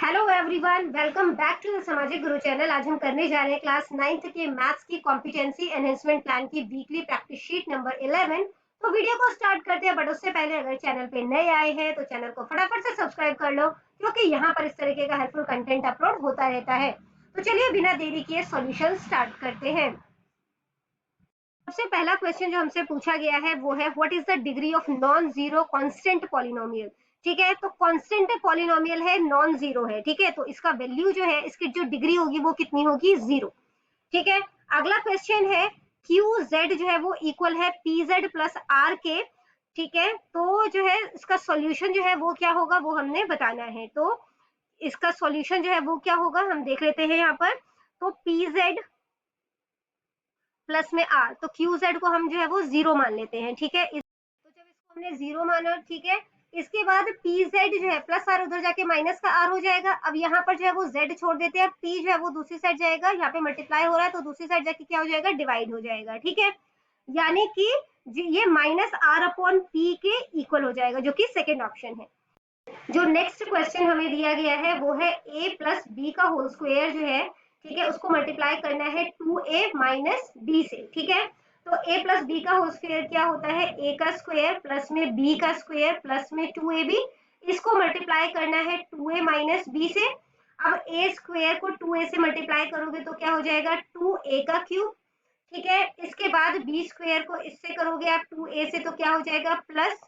Hello everyone, welcome back to the Samajik Guru channel. आज हम करने जा रहे हैं क्लास 9th के मैथ्स की कॉम्पिटेंसी एनहेंसमेंट प्लान की वीकली प्रैक्टिस शीट नंबर 11। तो वीडियो को स्टार्ट करते हैं, बट उससे पहले अगर चैनल पे नए आए हैं तो चैनल को फटाफट से सब्सक्राइब कर लो, क्योंकि यहाँ पर इस तरीके का हेल्पफुल कंटेंट अपलोड होता रहता है। तो चलिए बिना देरी किए सॉल्यूशन स्टार्ट करते हैं। सबसे पहला क्वेश्चन जो हमसे पूछा गया है वो है what is the degree of non zero constant polynomial. ठीक है, तो कांस्टेंट पॉलिनोमियल है, नॉन जीरो है। ठीक है, तो इसका वैल्यू जो है, इसकी जो डिग्री होगी वो कितनी होगी, जीरो। ठीक है, अगला क्वेश्चन है क्यू जेड जो है वो इक्वल है पी जेड प्लस आर के। ठीक है, तो जो है इसका सॉल्यूशन जो है वो क्या होगा वो हमने बताना है। तो इसका सॉल्यूशन जो है वो क्या होगा हम देख लेते हैं यहाँ पर। तो पी जेड प्लस में आर, तो क्यू जेड को हम जो है वो जीरो मान लेते हैं। ठीक है, तो जब इसको हमने जीरो माना, ठीक है, इसके बाद पी जेड जो है प्लस आर उधर जाके माइनस का आर हो जाएगा। अब यहाँ पर जो है वो जेड छोड़ देते हैं, पी जो है वो दूसरी साइड जाएगा, यहाँ पे मल्टीप्लाई हो रहा है तो दूसरी साइड जाके क्या हो जाएगा, डिवाइड हो जाएगा। ठीक है, यानी कि ये माइनस आर अपॉन पी के इक्वल हो जाएगा, जो कि सेकेंड ऑप्शन है। जो नेक्स्ट क्वेश्चन हमें दिया गया है वो है a प्लस बी का होल स्क्वायर जो है, ठीक है, उसको मल्टीप्लाई करना है 2a माइनस बी से। ठीक है, तो a प्लस बी का होल स्क्वायर क्या होता है, a का स्क्वायर प्लस में b का स्क्वायर प्लस में 2ab, इसको मल्टीप्लाई करना है 2a माइनस बी से। अब a स्क्वायर को 2a से मल्टीप्लाई करोगे तो क्या हो जाएगा, 2a का क्यूब। ठीक है, इसके बाद b स्क्वायर को इससे करोगे आप 2a से तो क्या हो जाएगा, प्लस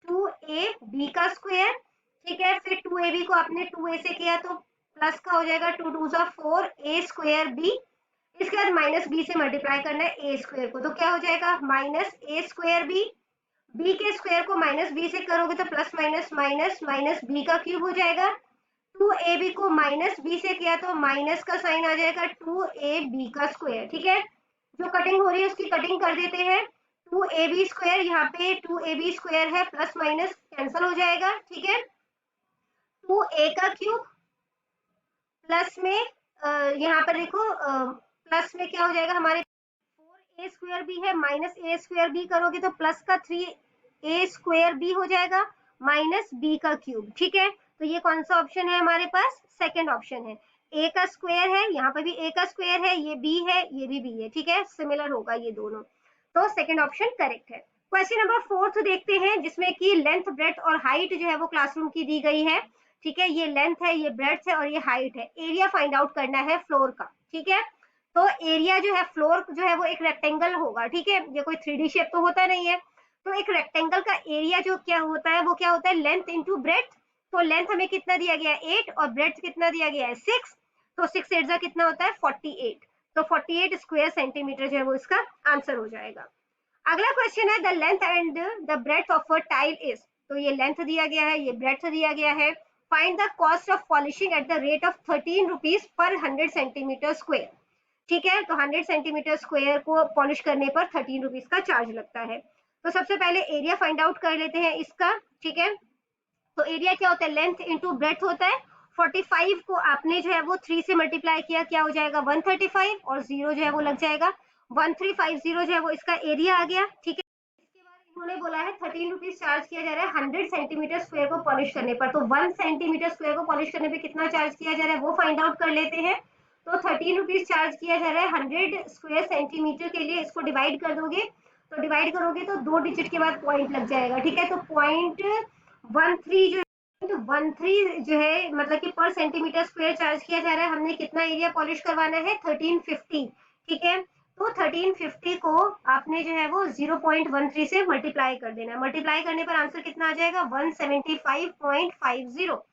2ab का स्क्वायर। ठीक है, फिर 2ab को आपने 2a से किया तो प्लस का हो जाएगा, 2 2 जा 4 a स्क्वायर b। इसके बाद माइनस b से मल्टीप्लाई करना है a स्क्वायर को, तो क्या हो जाएगा, minus a square b। b के स्क्वायर को माइनस b से करोगे तो plus minus minus minus b का क्यूब हो जाएगा। 2ab को माइनस b से किया तो माइनस का साइन आ जाएगा, 2ab का स्क्वायर। ठीक है, जो कटिंग हो रही है उसकी कटिंग कर देते हैं। 2ab स्क्वायर, यहाँ पे 2ab स्क्वायर है, प्लस माइनस कैंसिल हो जाएगा। ठीक है, 2a का क्यूब प्लस में यहाँ पर देखो प्लस में क्या हो जाएगा हमारे, 4a स्क्वायर भी है, माइनस a स्क्वायर बी करोगे तो प्लस का 3a स्क्वायर बी हो जाएगा, माइनस b का क्यूब। ठीक है, तो ये कौन सा ऑप्शन है हमारे पास, सेकंड ऑप्शन है। a का स्क्वायर है, यहाँ पर भी a का स्क्वायर है, ये b है, ये भी b है। ठीक है, सिमिलर होगा ये दोनों, तो सेकंड ऑप्शन करेक्ट है। क्वेश्चन नंबर 4 देखते हैं, जिसमें कि लेंथ, ब्रेड्थ और हाइट जो है वो क्लासरूम की दी गई है। ठीक है, ये लेंथ है, ये ब्रेड्थ है और ये हाइट है। एरिया फाइंड आउट करना है फ्लोर का। ठीक है, तो एरिया जो है, फ्लोर जो है वो एक रेक्टेंगल होगा। ठीक है, ये कोई 3D शेप तो होता नहीं है, तो एक रेक्टेंगल का एरिया जो क्या होता है वो क्या होता है, लेंथ इंटू ब्रेड्थ। तो लेंथ हमें कितना दिया गया है, 8, और ब्रेड्थ कितना दिया गया है, 6। तो 6 8 जा कितना होता है, 48। तो 48 स्क्वायर सेंटीमीटर जो है वो इसका आंसर हो जाएगा। अगला क्वेश्चन है the length and the breadth of a tile is. तो ये लेंथ दिया गया है, ये ब्रेड्थ दिया गया है। Find the cost of polishing at the rate of 13 rupees per 100 centimetre square. ठीक है, तो 100 सेंटीमीटर स्क्वायर को पॉलिश करने पर 13 रुपीज का चार्ज लगता है। तो सबसे पहले एरिया फाइंड आउट कर लेते हैं इसका। ठीक है, तो एरिया क्या होता है, लेंथ इंटू ब्रेड्थ होता है। 45 को आपने जो है वो 3 से मल्टीप्लाई किया, क्या हो जाएगा, 135, और 0 जो है वो लग जाएगा, 1350 जो है वो इसका एरिया आ गया। ठीक है, इसके बाद इन्होंने बोला है 13 रुपीज चार्ज किया जा रहा है 100 सेंटीमीटर स्क्वायर को पॉलिश करने पर। तो 1 सेंटीमीटर स्क्वायर को पॉलिश करने पर कितना चार्ज किया जा रहा है वो फाइंड आउट कर लेते हैं। तो 13 रुपीज चार्ज किया जा रहा है 100 स्क्वायर सेंटीमीटर के लिए। इसको डिवाइड कर दोगे, तो डिवाइड करोगे तो 2 डिजिट के बाद पॉइंट लग जाएगा। ठीक है, तो पॉइंट 13 जो है, तो 13 जो है मतलब कि पर सेंटीमीटर स्क्वायर चार्ज किया जा रहा है। हमने कितना एरिया पॉलिश करवाना है, 1350। ठीक है, तो 1350 को आपने जो है वो 0.13 से मल्टीप्लाई कर देना है। मल्टीप्लाई करने पर आंसर कितना आ जाएगा, 175.50।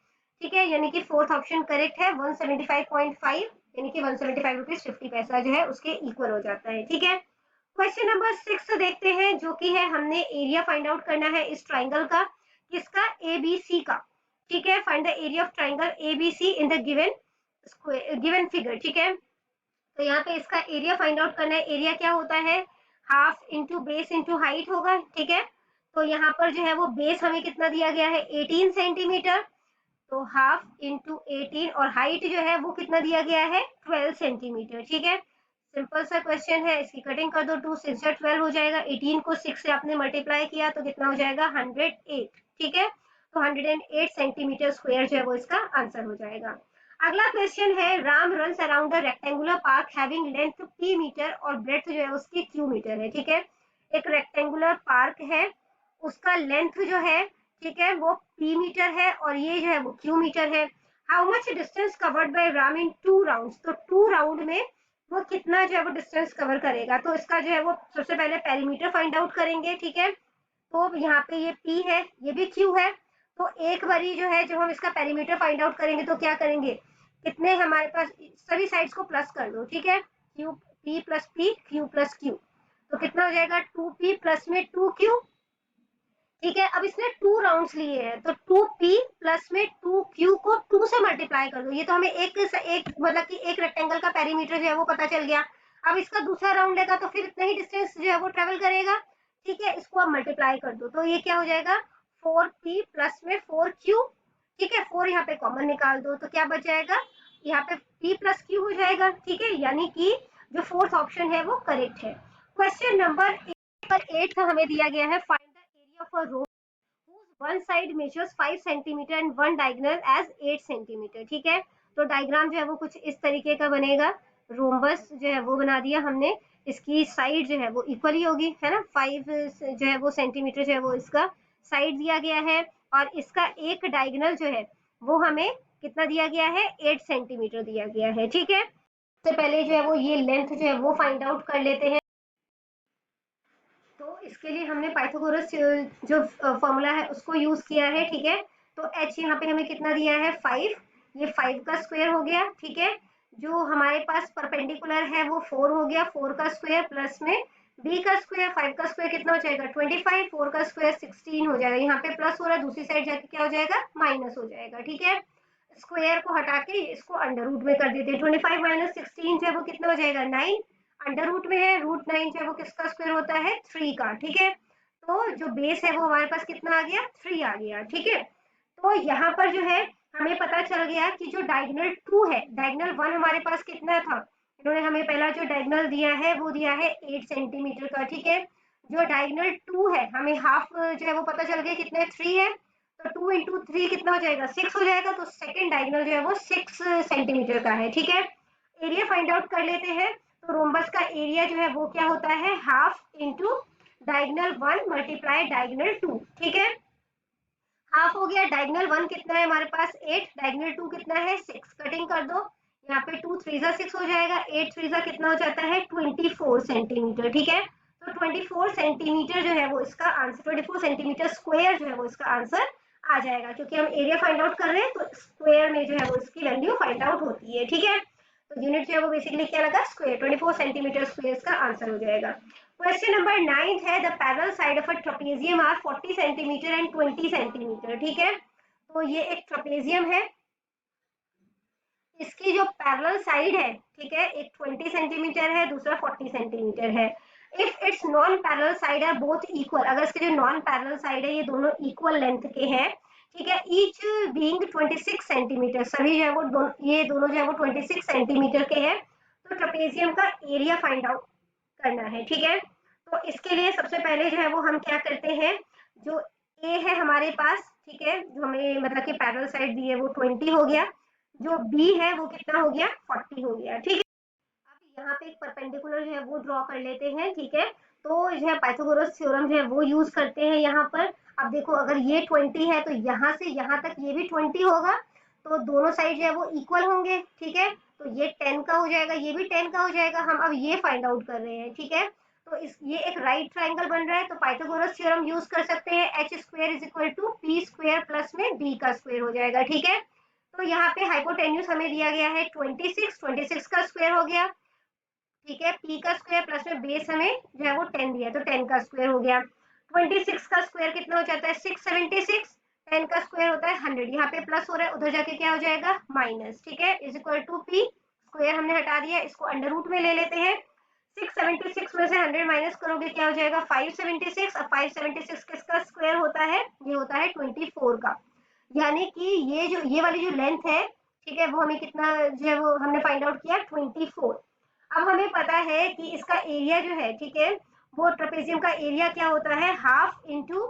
ठीक है, यानी कि फोर्थ ऑप्शन करेक्ट है, 175.5, यानी कि 175 रुपीज 50 पैसा जो है उसके इक्वल हो जाता है। ठीक है, क्वेश्चन नंबर 6 देखते हैं, जो कि है हमने एरिया फाइंड आउट करना है इस ट्राइंगल का, किसका, एबीसी का। ठीक है, find the area of triangle ABC in the given figure. ठीक है, तो यहाँ पे इसका एरिया फाइंड आउट करना है। एरिया क्या होता है, half into base into height होगा। ठीक है, तो यहाँ पर जो है वो बेस हमें कितना दिया गया है, 18 सेंटीमीटर, तो हाफ इंटू 18, और हाइट जो है वो कितना दिया गया है, 12 सेंटीमीटर। ठीक है, सिंपल सा क्वेश्चन है, इसकी कटिंग कर दो, 2 6 12 हो जाएगा। 18 को 6 से आपने मल्टीप्लाई किया तो कितना हो जाएगा, 108। ठीक है, तो 108 सेंटीमीटर स्क्वायर जो है वो इसका आंसर हो जाएगा। अगला क्वेश्चन है, Ram runs around a rectangular park having length p metre और ब्रेड्थ जो है उसकी q मीटर है। ठीक है, एक रेक्टेंगुलर पार्क है, उसका लेंथ जो है, ठीक है, वो p मीटर है और ये जो है वो q मीटर है। How much distance covered by Ram in 2 rounds, तो 2 राउंड में वो कितना जो है वो डिस्टेंस कवर करेगा। तो इसका जो है वो सबसे पहले पेरीमीटर फाइंड आउट करेंगे। ठीक है, तो यहाँ पे ये p है, ये भी q है, तो एक बारी जो है जब हम इसका पेरीमीटर फाइंड आउट करेंगे तो क्या करेंगे, कितने हमारे पास, सभी साइड्स को प्लस कर दो। ठीक है, q p plus p q plus q, तो कितना हो जाएगा 2p प्लस में 2q। ठीक है, अब इसने 2 राउंड्स लिए हैं तो 2p प्लस में 2q को 2 से मल्टीप्लाई कर दो। ये तो हमें एक मतलब कि एक रेक्टेंगल का पेरीमीटर जो है वो पता चल गया। अब इसका दूसरा राउंड लेगा तो फिर इतना ही डिस्टेंस जो है वो ट्रेवल करेगा। ठीक है, इसको अब मल्टीप्लाई कर दो तो ये क्या हो जाएगा 4p प्लस में 4q। ठीक है, 4 यहाँ पे कॉमन निकाल दो तो क्या बच जाएगा, यहाँ पे p प्लस q हो जाएगा। ठीक है, यानी कि जो फोर्थ ऑप्शन है वो करेक्ट है। क्वेश्चन नंबर 8 हमें दिया गया है, find the area of a row one side measures 5 centimetre and one diagonal as 8 centimetre. ठीक है, तो डायग्राम जो है वो कुछ इस तरीके का बनेगा। रोम्बस जो है वो बना दिया हमने, इसकी साइड जो है वो इक्वली होगी, है ना, 5 जो है वो सेंटीमीटर जो है वो इसका साइड दिया गया है और इसका एक डायगोनल जो है वो हमें कितना दिया गया है 8 सेंटीमीटर दिया गया है। ठीक है, सबसे पहले जो है वो ये लेंथ जो है वो फाइंड आउट कर लेते हैं। तो इसके लिए हमने पाइथागोरस जो फॉर्मूला है उसको यूज किया है। ठीक है, तो h यहाँ पे हमें कितना दिया है 5, ये 5 का स्क्वायर हो गया। ठीक है, जो हमारे पास परपेंडिकुलर है वो 4 हो गया, 4 का स्क्वायर प्लस में b का स्क्वायर, 5 का स्क्वायर कितना हो जाएगा 25, 4 का स्क्वायर 16 हो जाएगा। यहाँ पे प्लस हो रहा है, दूसरी साइड जाके क्या हो जाएगा माइनस हो जाएगा। ठीक है, स्क्वायर को हटा के इसको अंडर रूट में कर देते हैं। 25 माइनस 16 जो है वो कितना हो जाएगा 9, अंडर रूट में है, रूट 9 जो है वो किसका स्क्वायर होता है 3 का। ठीक है, तो जो बेस है वो हमारे पास कितना आ गया 3 आ गया। ठीक है, तो यहाँ पर जो है हमें पता चल गया कि जो डायगोनल 2 है, डायगोनल 1 हमारे पास कितना था, इन्होंने हमें पहला जो डायगोनल दिया है वो दिया है 8 सेंटीमीटर का। ठीक है, जो डायगोनल 2 है हमें हाफ जो है वो पता चल गया कितने 3 है, तो 2 इंटू 3 कितना हो जाएगा 6 हो जाएगा, तो सेकंड डायगोनल जो है वो 6 सेंटीमीटर का है। ठीक है, एरिया फाइंड आउट कर लेते हैं। तो रोम्बस का एरिया जो है वो क्या होता है half into diagonal 1 multiply diagonal 2। ठीक है, हाफ हो गया, डायगोनल 1 कितना है हमारे पास 8, डायगोनल 2 कितना है 6, कटिंग कर दो, यहाँ पे 2 3 जा 6 हो जाएगा, 8 3 जा कितना हो जाता है 24 सेंटीमीटर। ठीक है, तो 24 सेंटीमीटर जो है वो इसका आंसर, 24 सेंटीमीटर स्क्वायर जो है वो इसका आंसर आ जाएगा, क्योंकि हम एरिया फाइंड आउट कर रहे हैं तो स्क्वायर में जो है वो इसकी वैल्यू फाइंड आउट होती है। ठीक है, तो यूनिट जो है वो बेसिकली क्या लगा स्क्वायर, 24 सेंटीमीटर स्क्वायर इसका आंसर हो जाएगा। क्वेश्चन नंबर 9 है, the parallel side of a trapezium are 40 centimetre and 20 centimetre. ठीक है, तो ये एक ट्रेपेजियम है, इसकी जो पैरेलल साइड है, ठीक है, एक 20 सेंटीमीटर है, दूसरा 40 सेंटीमीटर है। If it's non parallel side are both equal, अगर इसके जो नॉन पैरेलल साइड है ये दोनों इक्वल लेंथ के हैं, ठीक है, ईच बीइंग 26 सेंटीमीटर, सभी जो है वो ये दोनों जो है वो 26 सेंटीमीटर के हैं, तो ट्रेपेजियम का एरिया फाइंड आउट करना है। ठीक है, तो इसके लिए सबसे पहले जो है वो हम क्या करते हैं, जो ए है हमारे पास, ठीक है, जो हमें मतलब कि पैरेलल साइड दी है वो 20 हो गया, जो बी है वो कितना हो गया 40 हो गया। ठीक है, अब यहाँ पे एक परपेंडिकुलर जो है वो ड्रॉ कर लेते हैं। ठीक है, तो जो है पाइथागोरस थ्योरम जो है वो यूज करते हैं यहाँ पर। अब देखो अगर ये 20 है तो यहाँ से यहाँ तक ये भी 20 होगा, तो दोनों साइड जो है वो इक्वल होंगे। ठीक है, तो ये 10 का हो जाएगा, ये भी 10 का हो जाएगा, हम अब ये फाइंड आउट कर रहे हैं। ठीक है, तो ये एक राइट ट्राइंगल बन रहा है, तो पाइथागोरस थ्योरम यूज कर सकते हैं, h square is equal to p square plus में बी का स्क्वायर हो जाएगा। ठीक है, तो यहाँ पे हाइपोटेन्यूज हमें दिया गया है 26, 26 का स्क्वायर हो गया। ठीक है, p का स्क्वायर प्लस में बेस हमें जो है वो 10 दिया है, तो 10 का स्क्वायर हो गया। 26 का स्क्वायर कितना हो जाता है 676, 10 का स्क्वायर होता है 100, यहाँ पे प्लस हो रहा है, उधर जाके क्या हो जाएगा माइनस। ठीक है, is equal to p, square हमने हटा दिया, इसको अंडर रूट में ले लेते हैं। 676 में से 100 माइनस करोगे क्या हो जाएगा 576, अब 576 किसका स्क्वायर होता है, ये होता है 24 का, यानी कि ये वाली जो लेंथ है, ठीक है, वो हमें कितना जो है वो हमने फाइंड आउट किया 24। अब हमें पता है कि इसका एरिया जो है, ठीक है, वो ट्रेपेजियम का एरिया क्या होता है हाफ इंटू,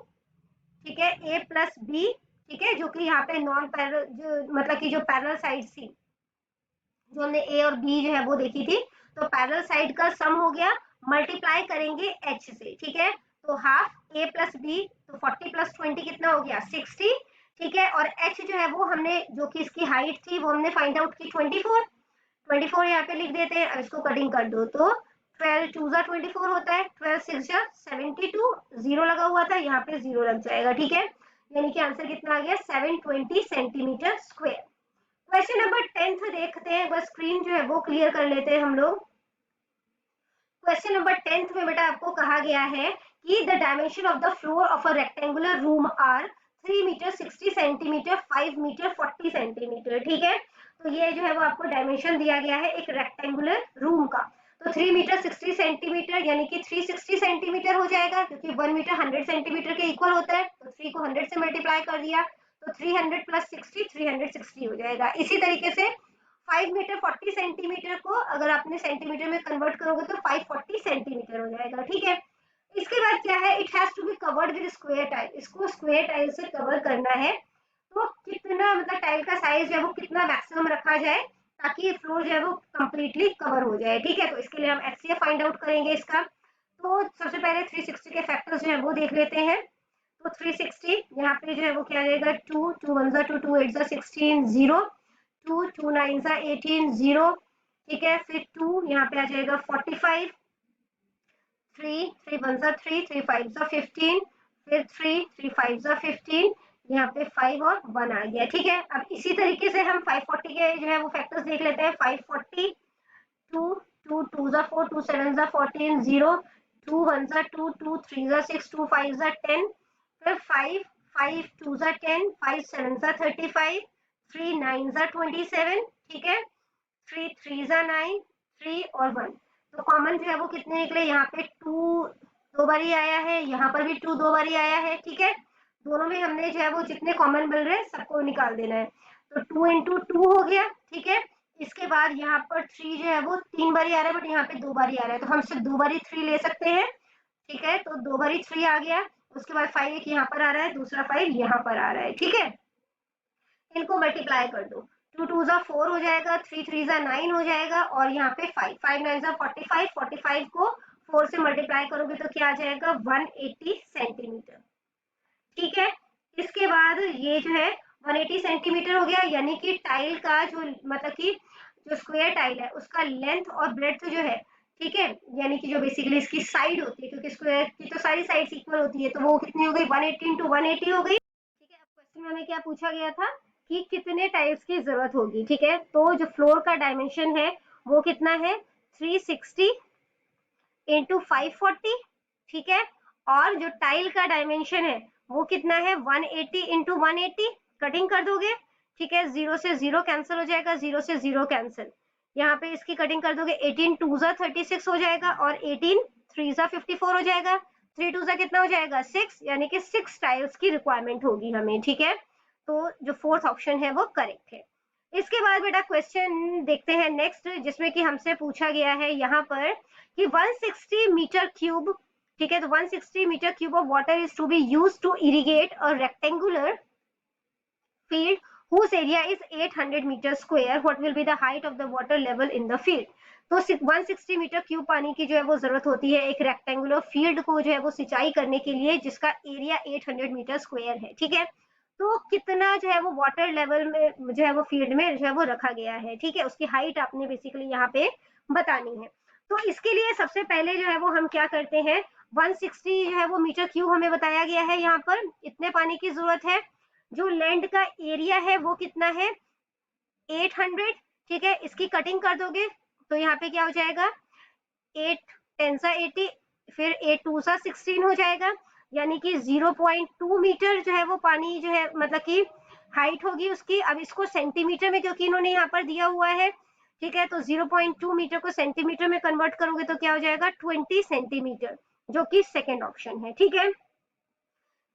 ठीक है, ए प्लस बी ठीक है, जो कि यहाँ पे नॉन पैरल, जो मतलब कि जो पैरल साइड थी, जो हमने ए और बी जो है वो देखी थी, तो पैरल साइड का सम हो गया, मल्टीप्लाई करेंगे एच से, ठीक है, तो हाफ ए प्लस बी, तो 40 प्लस 20 कितना हो गया 60, ठीक है, और एच जो है वो हमने, जो कि इसकी हाइट थी वो हमने फाइंड आउट की 24, 24 यहाँ पे लिख देते हैं। अब इसको कटिंग कर दो तो 12 टू जा 24 होता है, 12 सिक्स जा 72, जीरो लगा हुआ था, यहाँ पे जीरो लग जाएगा, ठीक है, यानी कि आंसर कितना आ गया 720 सेंटीमीटर स्क्वायर। क्वेश्चन नंबर 10 देखते हैं, बस स्क्रीन जो है वो क्लियर कर लेते हैं हम लोग। क्वेश्चन नंबर 10 में बेटा आपको कहा गया है कि the dimension of the floor of a rectangular room are 3 metre 60 centimetre, 5 metre 40 centimetre, ठीक है, तो ये जो है वो आपको डायमेंशन दिया गया है एक रेक्टेंगुलर रूम का, तो 3 मीटर 60 सेंटीमीटर यानी कि 360 सेंटीमीटर हो जाएगा, क्योंकि 1 मीटर 100 सेंटीमीटर के इक्वल होता है, तो 3 को 100 से मल्टीप्लाई कर दिया, तो 300 प्लस 60 360 हो जाएगा। इसी तरीके से 5 मीटर 40 सेंटीमीटर को अगर आपने सेंटीमीटर में कन्वर्ट करोगे तो 540 सेंटीमीटर हो जाएगा, ठीक है। इसके बाद क्या है, it has to be covered with square tile, इसको स्क्वायर टाइल से कवर करना है, तो कितना मतलब टाइल का साइज जो है वो कितना मैक्सिमम रखा जाए ताकि फ्लोर जो है वो कंप्लीटली कवर हो जाए, ठीक है, तो इसके लिए हम एचसीएफ फाइंड आउट करेंगे इसका। तो सबसे पहले 360 के फैक्टर्स जो है वो देख लेते हैं, तो 360 यहाँ पे जो है वो क्या आ जाएगा, 2 2 1 2 2 8 16 0, 2 2 9 18 0, ठीक है, फिर 2 यहाँ पे आ जाएगा 45, 3 3 1 3 3 5 15, फिर 3 3 5 15, यहाँ पे 5 और 1 आ गया, ठीक है। अब इसी तरीके से हम 540 के जो है वो फैक्टर्स देख लेते हैं, 540, 2 2 2 4 2 7 14 0, 2 1 2 2 3 6 2 5 10, फिर 5 5 2 10, 5 7 35, 3 9 27, ठीक है, 3 3 9, 3 और 1, तो कॉमन जो है वो कितने निकले, यहाँ पे 2 दो बारी आया है, यहाँ पर भी 2 दो बारी आया है, ठीक है, दोनों में हमने जो है वो जितने कॉमन मिल रहे हैं सबको निकाल देना है, तो 2 इंटू 2 हो गया, ठीक है। इसके बाद यहाँ पर 3 जो है वो 3 बारी आ रहा है, बट यहाँ पे 2 बारी आ रहा है, तो हम सिर्फ 2 बारी 3 ले सकते हैं, ठीक है, तो 2 बारी 3 आ गया, उसके बाद 5 एक यहाँ पर आ रहा है, दूसरा 5 यहाँ पर आ रहा है, ठीक है, इनको मल्टीप्लाई कर दो, 2 2 जा 4 हो जाएगा, 3 3 जा 9 हो जाएगा, और यहाँ पे 5 5 9 जा 45, 45 को 4 से मल्टीप्लाई करोगे तो क्या आ जाएगा 180 सेंटीमीटर, ठीक है। इसके बाद ये जो है 180 सेंटीमीटर हो गया, यानी कि टाइल का जो मतलब कि जो स्क्वायर टाइल है उसका लेंथ और ब्रेड्थ जो है, ठीक है, यानी कि जो बेसिकली इसकी साइड होती है, क्योंकि स्क्वायर की तो सारी साइड्स इक्वल होती है, तो वो कितनी हो गई 180 इंटू 180 हो गई, ठीक है। अब क्वेश्चन में हमें क्या पूछा गया था कि कितने टाइल्स की जरूरत होगी, ठीक है, तो जो फ्लोर का डायमेंशन है वो कितना है 360 इंटू 540, ठीक है, और जो टाइल का डायमेंशन है वो कितना है 180 इंटू 180, कटिंग कर दोगे, ठीक है, जीरो से जीरो कैंसिल हो जाएगा, जीरो से जीरो कैंसिल, यहाँ पे इसकी कटिंग कर दोगे, 18 टू जा 36 हो जाएगा, और 18 3 जा 54 हो जाएगा, 3 टू जा कितना हो जाएगा 6, यानी कि 6 टाइल्स की रिक्वायरमेंट होगी हमें, ठीक है, तो जो फोर्थ ऑप्शन है वो करेक्ट है। इसके बाद बेटा क्वेश्चन देखते हैं नेक्स्ट, जिसमें कि हमसे पूछा गया है यहाँ पर कि 160 मीटर क्यूब, ठीक है, तो 160 metre cube of water is to be used to irrigate a rectangular field whose area is 800 meter square, what will be the height of the water level in the field, तो 160 metre cube पानी की जो है वो जरूरत होती है एक रेक्टेंगुलर फील्ड को जो है वो सिंचाई करने के लिए, जिसका एरिया 800 मीटर स्क्वायर है, ठीक है, तो कितना जो है वो वाटर लेवल में जो है वो फील्ड में जो है वो रखा गया है, ठीक है, उसकी हाइट आपने बेसिकली यहाँ पे बतानी है। तो इसके लिए सबसे पहले जो है वो हम क्या करते हैं, 160 जो है वो मीटर क्यूब हमें बताया गया है, यहाँ पर इतने पानी की जरूरत है, जो लैंड का एरिया है वो कितना है 800, ठीक है, इसकी कटिंग कर दोगे तो यहाँ पे क्या हो जाएगा 8 10 सा 80, फिर 8 2 सा 16 हो जाएगा, यानी कि 0.2 मीटर जो है वो पानी जो है मतलब कि हाइट होगी उसकी। अब इसको सेंटीमीटर में क्योंकि इन्होंने यहाँ पर दिया हुआ है, ठीक है, तो 0.2 मीटर को सेंटीमीटर में कन्वर्ट करोगे तो क्या हो जाएगा 20 सेंटीमीटर, जो कि सेकेंड ऑप्शन है, ठीक है।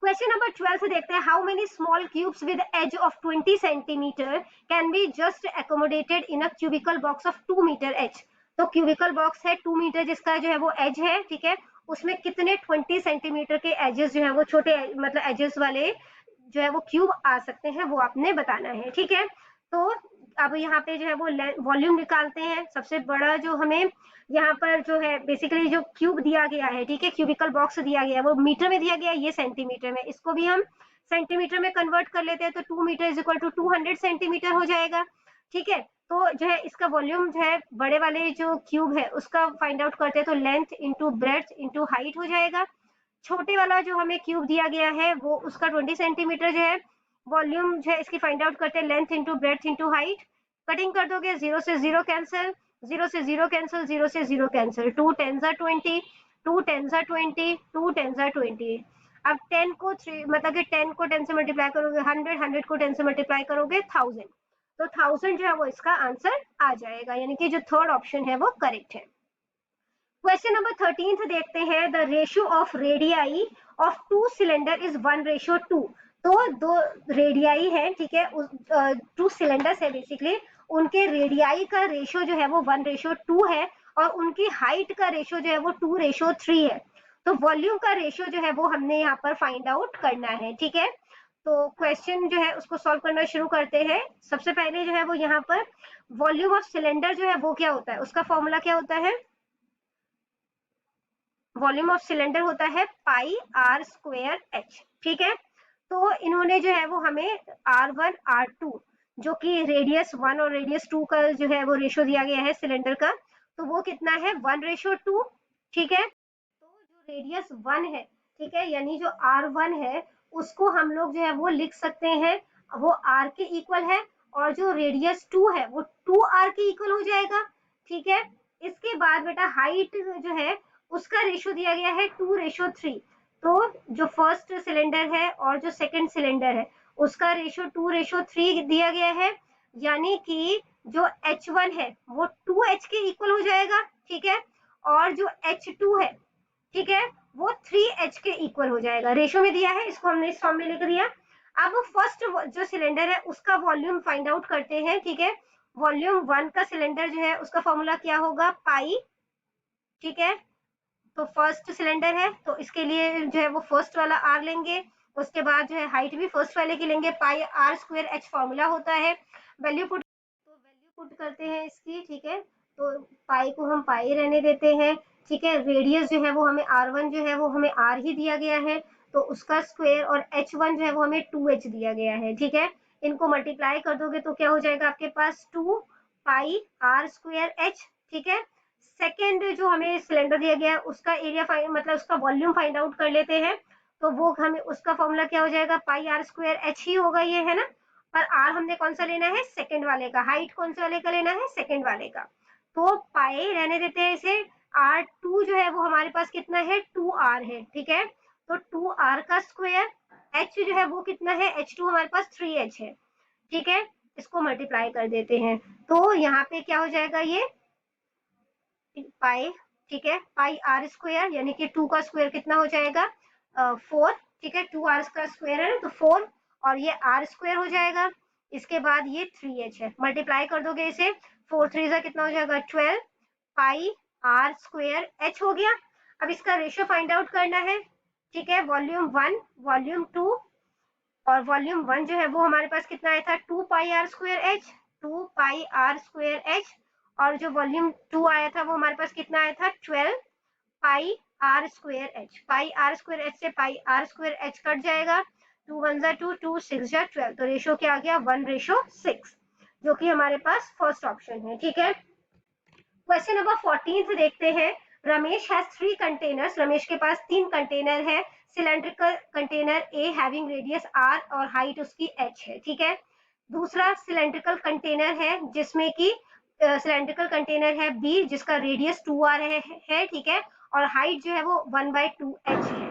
क्वेश्चन नंबर 12 से देखते हैं, how many small cubes with edge of 20 centimetre can be just accommodated in a cubical box of 2 metre edge, तो क्यूबिकल बॉक्स है 2 मीटर जिसका जो है वो एज है, ठीक है, उसमें कितने 20 सेंटीमीटर के एजेस जो है वो छोटे मतलब एजेस वाले जो है वो क्यूब आ सकते हैं, वो आपने बताना है, ठीक है। तो अब यहाँ पे जो है वो वॉल्यूम निकालते हैं। सबसे बड़ा जो हमें यहाँ पर जो है बेसिकली जो क्यूब दिया गया है, ठीक है, क्यूबिकल बॉक्स दिया गया है वो मीटर में दिया गया है, ये सेंटीमीटर में, इसको भी हम सेंटीमीटर में कन्वर्ट कर लेते हैं, तो 2 metre is equal to 200 centimetre हो जाएगा, ठीक है। तो जो है इसका वॉल्यूम जो है बड़े वाले जो क्यूब है उसका फाइंड आउट करते हैं, तो length into breadth into height हो जाएगा। छोटे वाला जो हमें क्यूब दिया गया है वो उसका 20 सेंटीमीटर जो है वॉल्यूम जो है इसकी फाइंड आउट करते हैं, length into breadth into height. Cutting कर दोगे, 0 से 0 कैंसिल, 0 से 0 कैंसिल, 0 से 0 कैंसिल, 2 10 20, 2 10 20, 2 10 20। अब 10 को 3 मतलब कि 10 को 10 से मल्टीप्लाई करोगे 100, 100 को 10 से मल्टीप्लाई करोगे 1000, तो 1000 जो है वो इसका आंसर आ जाएगा, यानी कि जो थर्ड ऑप्शन है वो करेक्ट है। क्वेश्चन नंबर 13 देखते हैं। The ratio of radii of two cylinder is 1:2। तो दो रेडियाई है, ठीक है, टू सिलेंडर्स है बेसिकली, उनके रेडियाई का रेशियो जो है वो 1:2 है, और उनकी हाइट का रेशियो जो है वो 2:3 है। तो वॉल्यूम का रेशियो जो है वो हमने यहाँ पर फाइंड आउट करना है, ठीक है। तो क्वेश्चन जो है उसको सॉल्व करना शुरू करते हैं। सबसे पहले जो है वो यहाँ पर वॉल्यूम ऑफ सिलेंडर जो है वो क्या होता है, उसका फॉर्मूला क्या होता है, वॉल्यूम ऑफ सिलेंडर होता है पाई आर स्क्वायर एच, ठीक है। तो इन्होंने जो है वो हमें R1 R2 जो कि रेडियस 1 और रेडियस 2 का जो है वो रेशियो दिया गया है सिलेंडर का, तो वो कितना है 1:2, ठीक है। तो जो रेडियस 1 है, ठीक है, यानी जो R1 है उसको हम लोग जो है वो लिख सकते हैं, वो R के इक्वल है, और जो रेडियस 2 है वो 2R के इक्वल हो जाएगा, ठीक है। इसके बाद बेटा हाइट जो है उसका रेशियो दिया गया है 2:3। तो जो फर्स्ट सिलेंडर है और जो सेकंड सिलेंडर है उसका रेशियो 2:3 दिया गया है, यानी कि जो H1 है वो 2H के इक्वल हो जाएगा, ठीक है, और जो H2 है, ठीक है, वो 3H के इक्वल हो जाएगा। रेशियो में दिया है, इसको हमने इस फॉर्म में लिख दिया। अब फर्स्ट जो सिलेंडर है उसका वॉल्यूम फाइंड आउट करते हैं, ठीक है। वॉल्यूम 1 का सिलेंडर जो है उसका फॉर्मूला क्या होगा, पाई, ठीक है। तो फर्स्ट सिलेंडर है तो इसके लिए जो है वो फर्स्ट वाला आर लेंगे, उसके बाद जो है हाइट भी फर्स्ट वाले की लेंगे, पाई आर स्क्वायर एच फॉर्मूला होता है। वैल्यू पुट, तो वैल्यू पुट करते हैं इसकी, ठीक है। तो पाई को हम पाई रहने देते हैं, ठीक है। रेडियस जो है वो हमें R1 जो है वो हमें R ही दिया गया है, तो उसका स्क्वायर, और H1 जो है वो हमें 2H दिया गया है, ठीक है। इनको मल्टीप्लाई कर दोगे तो क्या हो जाएगा आपके पास 2 पाई आर स्क्वायर एच, ठीक है। सेकेंड जो हमें सिलेंडर दिया गया है उसका एरिया मतलब उसका वॉल्यूम फाइंड आउट कर लेते हैं, तो वो हमें उसका फॉर्मूला क्या हो जाएगा, पाई आर स्क्वायर एच ही होगा ये, है ना। पर आर हमने कौन सा लेना है, सेकेंड वाले का। हाइट कौन से वाले का लेना है, सेकेंड वाले का। तो पाई रहने देते हैं इसे। R2 जो है वो हमारे पास कितना है, 2R है, ठीक है। तो 2R का स्क्वायर, H जो है वो कितना है, H2 हमारे पास 3H है, ठीक है। इसको मल्टीप्लाई कर देते हैं, तो यहाँ पे क्या हो जाएगा, ये पाई, ठीक है, पाई आर स्क्वायर, यानी कि 2 का स्क्वायर कितना हो जाएगा, 4, ठीक है। 2R का स्क्वायर है ना, तो 4, और ये आर स्क्वायर हो जाएगा। इसके बाद ये 3H है, मल्टीप्लाई कर दोगे इसे, 4 3 जा कितना हो जाएगा 12, पाई आर स्क्वायर एच हो गया। अब इसका रेशियो फाइंड आउट करना है, ठीक है। वॉल्यूम 1 वॉल्यूम 2, और वॉल्यूम 1 जो है वो हमारे पास कितना आया था, 2 pi R squared H, 2 pi R squared H, और जो वॉल्यूम 2 आया था वो हमारे पास कितना आया था, 12 pi R squared H. Pi R squared H से pi R squared H cut जाएगा, 2 1 जा 2, 2 6 जा 12, तो रेशियो क्या आ गया 1:6, जो कि हमारे पास फर्स्ट ऑप्शन है, ठीक है। क्वेश्चन नंबर 14 देखते हैं। रमेश हैज 3 कंटेनर्स, रमेश के पास 3 कंटेनर है। Cylindrical container A having radius R और हाइट उसकी एच है, ठीक है। दूसरा सिलेंड्रिकल कंटेनर है जिसमें कि सिलेंड्रिकल कंटेनर है बी जिसका रेडियस 2R है, ठीक है, और हाइट जो है वो 1/2H है।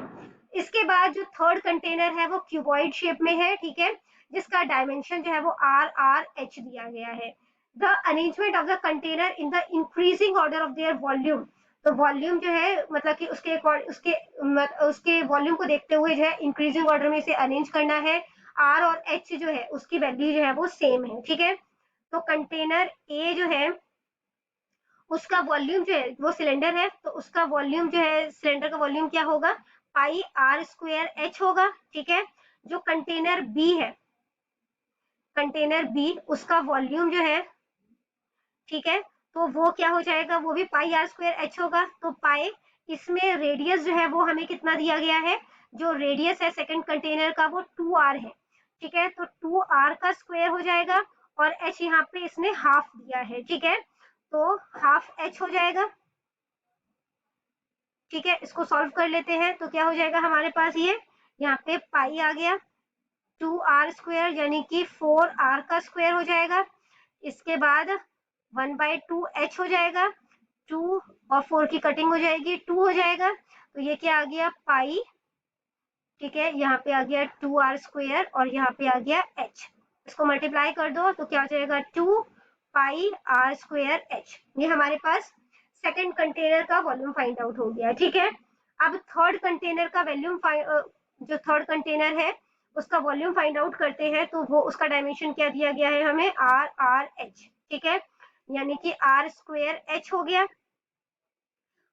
इसके बाद जो थर्ड कंटेनर है वो क्यूबॉइड शेप में है, ठीक है, जिसका डायमेंशन जो है वो RRH दिया गया है। The arrangement of the container in the increasing order of their volume, तो वॉल्यूम जो है मतलब कि उसके वॉल्यूम को देखते हुए जो है इंक्रीजिंग ऑर्डर में इसे अरेंज करना है। आर और एच जो है उसकी वैल्यू जो है वो सेम है, ठीक है। तो कंटेनर ए जो है उसका वॉल्यूम जो है वो सिलेंडर है, तो उसका वॉल्यूम जो है सिलेंडर का वॉल्यूम क्या होगा, पाई आर स्क्वायर एच होगा, ठीक है। जो कंटेनर बी है, कंटेनर बी उसका वॉल्यूम जो है, ठीक है, तो वो क्या हो जाएगा, वो भी पाई आर स्क्वायर एच होगा। तो पाई, इसमें रेडियस जो है वो हमें कितना दिया गया है, जो रेडियस है सेकंड कंटेनर का वो 2r है, ठीक है, तो 2r का स्क्वायर हो जाएगा और h यहाँ पे इसने हाफ दिया है, ठीक है, तो हाफ h हो जाएगा, ठीक है। इसको सॉल्व कर लेते हैं तो क्या हो जाएगा हमारे पास, ये यहाँ पे पाई आ गया, 2r स्क्वायर यानी कि 4r का स्क्वायर हो जाएगा। इसके बाद 1/2h हो जाएगा, 2 और 4 की कटिंग हो जाएगी, 2 हो जाएगा, तो ये क्या आ गया, पाई, ठीक है, यहाँ पे आ गया 2r स्क्वायर और यहाँ पे आ गया h। इसको मल्टीप्लाई कर दो तो क्या हो जाएगा, 2 पाई r स्क्वायर h। ये हमारे पास सेकंड कंटेनर का वॉल्यूम फाइंड आउट हो गया, ठीक है। अब थर्ड कंटेनर का वॉल्यूम, जो थर्ड कंटेनर है उसका वॉल्यूम फाइंड आउट करते हैं, तो वो उसका डायमेंशन क्या दिया गया है हमें, r ठीक है, यानी कि r स्क्वायर h हो गया।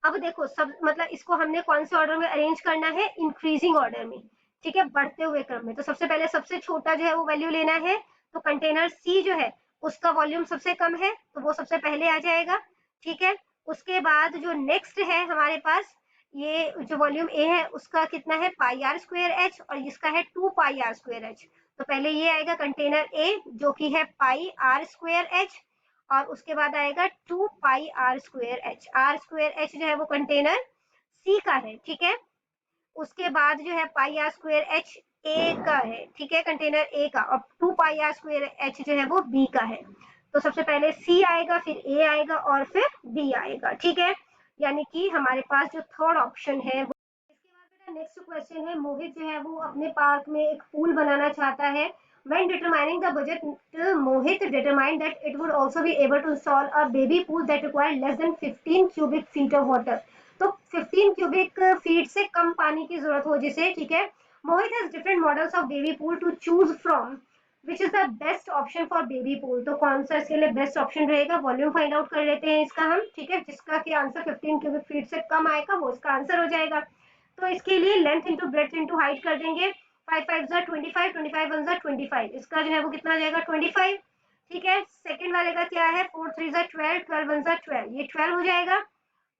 अब देखो सब मतलब इसको हमने कौन से ऑर्डर में अरेंज करना है, इंक्रीजिंग ऑर्डर में, ठीक है, बढ़ते हुए क्रम में। तो सबसे पहले सबसे छोटा जो है वो वैल्यू लेना है, तो कंटेनर सी जो है उसका वॉल्यूम सबसे कम है तो वो सबसे पहले आ जाएगा, ठीक है। उसके बाद जो नेक्स्ट है हमारे पास, ये जो वॉल्यूम ए है उसका कितना है, पाई आर स्क्वायर एच, और इसका है 2 पाई आर स्क्वायर एच। तो पहले ये आएगा कंटेनर ए जो कि है पाई आर स्क्वायर एच, और उसके बाद आएगा 2 पाई आर स्क्वायर एच जो है वो कंटेनर सी का है, ठीक है। उसके बाद जो है पाई आर स्क्वायर एच ए का है, ठीक है, कंटेनर ए का, और 2 पाई आर स्क्वायर एच जो है वो बी का है। तो सबसे पहले सी आएगा, फिर ए आएगा और फिर बी आएगा, ठीक है। यानी कि हमारे पास जो थर्ड ऑप्शन है वो। इसके बाद बेटा नेक्स्ट क्वेश्चन है, मोहित जो है वो अपने पार्क में एक पूल बनाना चाहता है। When determining the budget, Mohit determined that it would also be able to install a baby pool that required less than 15 cubic feet of water. तो 15 क्यूबिक फीट से कम पानी की जरूरत हो जिसे, ठीक है। Mohit has different models of baby pool to choose from, which is the best option for baby pool. तो कौन सा इसके लिए बेस्ट ऑप्शन रहेगा, वॉल्यूम फाइंड आउट कर लेते हैं इसका हम, ठीक है, जिसका कि आंसर 15 क्यूबिक फीट से कम आएगा वो इसका आंसर हो जाएगा। तो इसके लिए length into breadth into height कर देंगे, 5 5 25, 25 1 25, इसका जो है वो कितना आ जाएगा, 25, ठीक है। सेकंड वाले का क्या है, 4 3 12, 12 1 12, ये 12 हो जाएगा।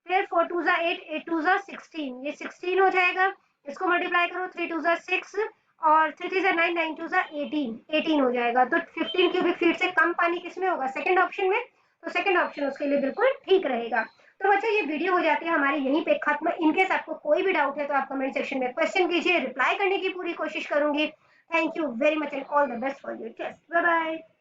फिर 4 2 8, 8 2 16, ये 16 हो जाएगा। इसको मल्टीप्लाई करो, 3 2 6 और 3 3 9, 9 2 18, 18 हो जाएगा। तो 15 क्यूबिक फीट से कम पानी किसमें होगा, सेकंड ऑप्शन में। तो सेकंड ऑप्शन उसके लिए बिल्कुल ठीक रहेगा। तो बच्चों ये वीडियो हो जाती है हमारी यहीं पे खत्म। इनकेस आपको कोई भी डाउट है तो आप कमेंट सेक्शन में क्वेश्चन कीजिए, रिप्लाई करने की पूरी कोशिश करूंगी। Thank you very much and all the best for your test. Bye bye.